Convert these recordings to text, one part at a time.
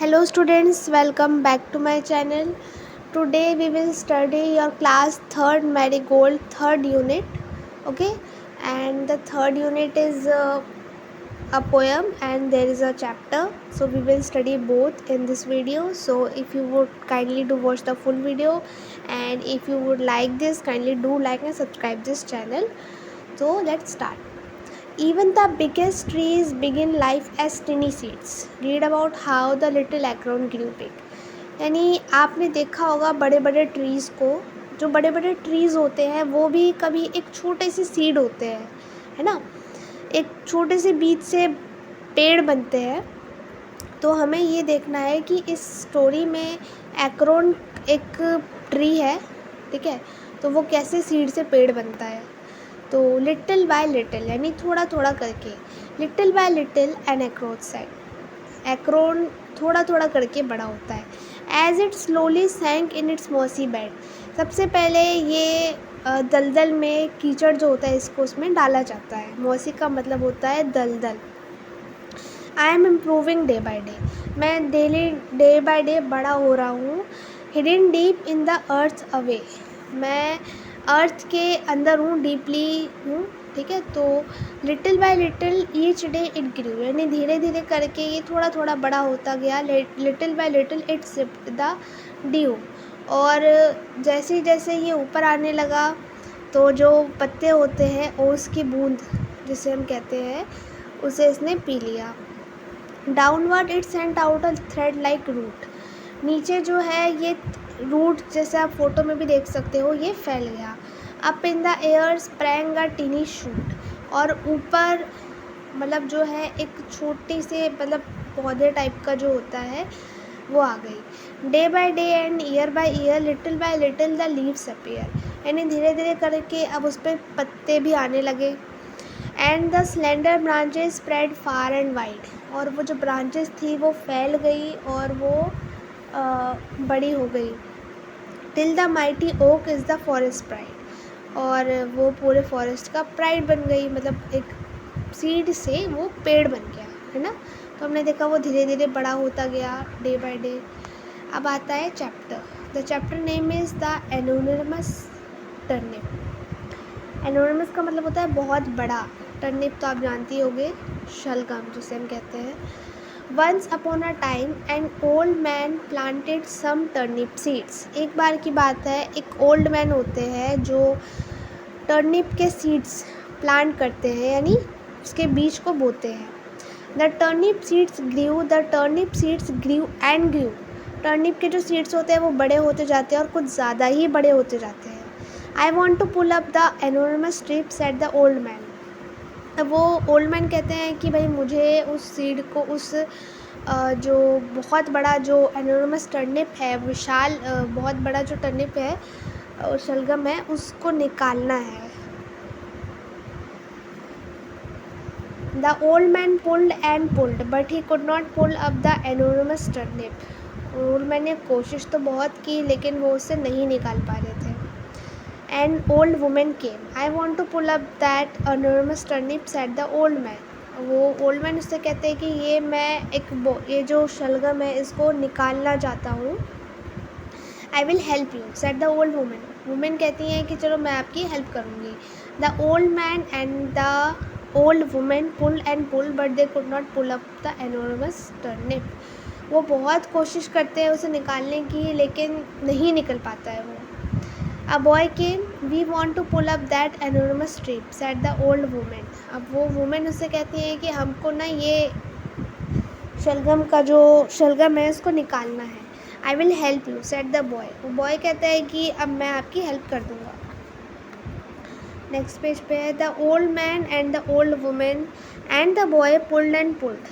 Hello students, welcome back to my channel. Today we will study your class 3rd Marigold 3rd unit. Okay, and the 3rd unit is a poem and there is a chapter. So we will study both in this video. So if you would kindly do watch the full video, and if you would like this, kindly do like and subscribe this channel. So let's start. Even the biggest trees begin life as tiny seeds. Read about how the little acorn grew big. यानी आपने देखा होगा बड़े बड़े trees को, जो बड़े बड़े ट्रीज़ होते हैं वो भी कभी एक छोटे से सीड होते हैं, है ना। एक छोटे से बीज से पेड़ बनते हैं। तो हमें ये देखना है कि इस स्टोरी में एक्रॉन एक ट्री है, ठीक है, तो वो कैसे सीड से पेड़ बनता है। तो लिटिल बाय लिटिल यानी थोड़ा थोड़ा करके, little by little an acorn said, acorn थोड़ा थोड़ा करके बड़ा होता है। As it slowly sank in its mossy bed, सबसे पहले ये दलदल में कीचड़ जो होता है इसको उसमें डाला जाता है। मॉसी का मतलब होता है दलदल। I am improving day by day, मैं डेली डे बाई डे बड़ा हो रहा हूँ। Hidden deep in the earth away, मैं अर्थ के अंदर हूँ, डीपली हूँ, ठीक है। तो little by little each day it grew, यानी धीरे धीरे करके ये थोड़ा थोड़ा बड़ा होता गया। Little by little it sipped the due, और जैसे जैसे ये ऊपर आने लगा तो जो पत्ते होते हैं ओस की बूंद जिसे हम कहते हैं, उसे इसने पी लिया। Downward it sent out a thread like root, नीचे जो है ये रूट जैसे आप फोटो में भी देख सकते हो ये फैल गया। Up in the air sprang a tiny shoot, और ऊपर मतलब जो है एक छोटी से मतलब पौधे टाइप का जो होता है वो आ गई। Day by day and year by year little by little the leaves appear, यानी धीरे धीरे करके अब उस पर पत्ते भी आने लगे। And the slender branches spread far and wide, और वो जो ब्रांचेस थी वो फैल गई और वो बड़ी हो गई। Till the mighty oak is the forest pride, और वो पूरे फॉरेस्ट का प्राइड बन गई, मतलब एक सीड से वो पेड़ बन गया, है ना। तो हमने देखा वो धीरे धीरे बड़ा होता गया डे बाय डे। अब आता है chapter. The chapter name is the anonymous turnip. Anonymous का मतलब होता है बहुत बड़ा, टर्निप तो आप जानती होंगे, शलगम जिसे हम कहते हैं। Once upon a time an old man planted some turnip seeds, एक बार की बात है, एक ओल्ड मैन होते हैं जो टर्निप के सीड्स प्लांट करते हैं, यानी उसके बीज को बोते हैं। The turnip seeds grew, the turnip seeds grew and grew, turnip के जो सीड्स होते हैं वो बड़े होते जाते हैं और कुछ ज़्यादा ही बड़े होते जाते हैं। I want to pull up the anonymous trip said the old man, वो ओल्ड मैन कहते हैं कि भाई मुझे उस सीड को, उस जो बहुत बड़ा जो एनोनिमस टर्निप है, विशाल बहुत बड़ा जो टर्निप है और शलगम है, उसको निकालना है। The old man pulled and pulled but he could not pull up the anonymous turnip, old man ने कोशिश तो बहुत की लेकिन वो उससे नहीं निकाल पा रहे थे। An old woman came, I want to pull up that anonymous turnip said the old man, वो ओल्ड मैन उससे कहते हैं कि ये मैं ये जो शलगम है इसको निकालना चाहता हूँ। I will help you said the old woman, woman कहती हैं कि चलो मैं आपकी हेल्प करूँगी। The old man and the old woman pull and pull but they could not pull up the anonymous turnip, वो बहुत कोशिश करते हैं उसे निकालने की लेकिन नहीं निकल पाता है वो। A boy came, we want to pull up that anonymous trip said the old woman, अब वो वुमेन उससे कहती है कि हमको ना ये शलगम का जो शलगम है उसको निकालना है। आई will help you said the boy, वो बॉय कहता है कि अब मैं आपकी हेल्प कर दूँगा। नेक्स्ट पेज पे है the old man and the old women and the boy pulled and pulled,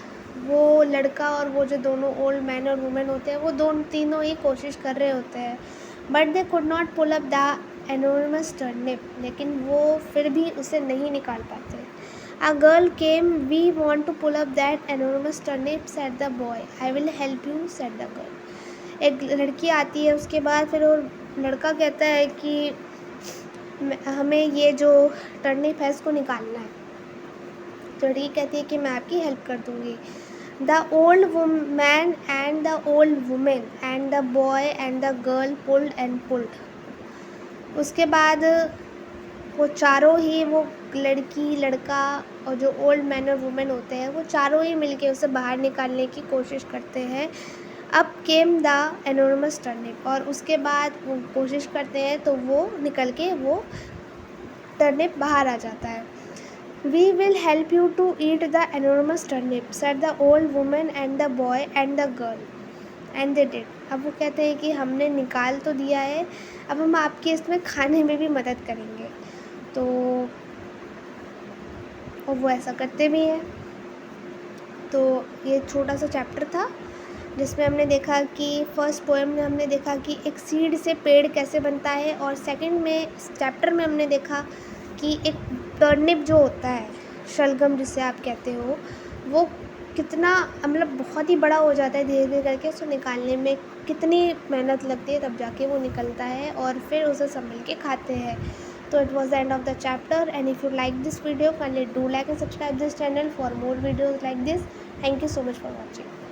वो लड़का और वो जो दोनों ओल्ड मैन और वुमेन होते हैं वो दोनों तीनों ही कोशिश कर रहे होते हैं, but they could not pull up the anonymous turnip, लेकिन वो फिर भी उसे नहीं निकाल पाते। A girl came, we want to pull up that anonymous turnip said the boy, I will help you said the girl, एक लड़की आती है उसके बाद फिर वो लड़का कहता है कि हमें ये जो टर्निप है इसको निकालना है, तो लड़की कहती है कि मैं आपकी हेल्प कर दूँगी। The old man and the old woman and the boy and the girl pulled and pulled. उसके बाद वो चारों ही, वो लड़की लड़का और जो ओल्ड मैन और वुमेन होते हैं, वो चारों ही मिलके उसे बाहर निकालने की कोशिश करते हैं. अब केम द एनोर्मस टर्निप, और उसके बाद वो कोशिश करते हैं तो वो निकल के वो टर्निप बाहर आ जाता है. We will help you to eat the enormous turnip, said the old woman and the boy and the girl. And they did. अब वो कहते हैं कि हमने निकाल तो दिया है, अब हम आपकी इसमें खाने में भी मदद करेंगे. तो और वो ऐसा करते भी हैं. तो ये छोटा सा चैप्टर था जिसमें हमने देखा कि फर्स्ट पोएम में हमने देखा कि एक सीड से पेड़ कैसे बनता है, और सेकंड में चैप्टर में हमने देखा कि एक टर्निप जो होता है, शलगम जिसे आप कहते हो, वो कितना मतलब बहुत ही बड़ा हो जाता है धीरे धीरे करके. उसको निकालने में कितनी मेहनत लगती है, तब जाके वो निकलता है और फिर उसे संभल के खाते हैं. तो it was the end of the chapter. And if you like this video, kindly do like and subscribe this channel for more videos like this. Thank you so much for watching.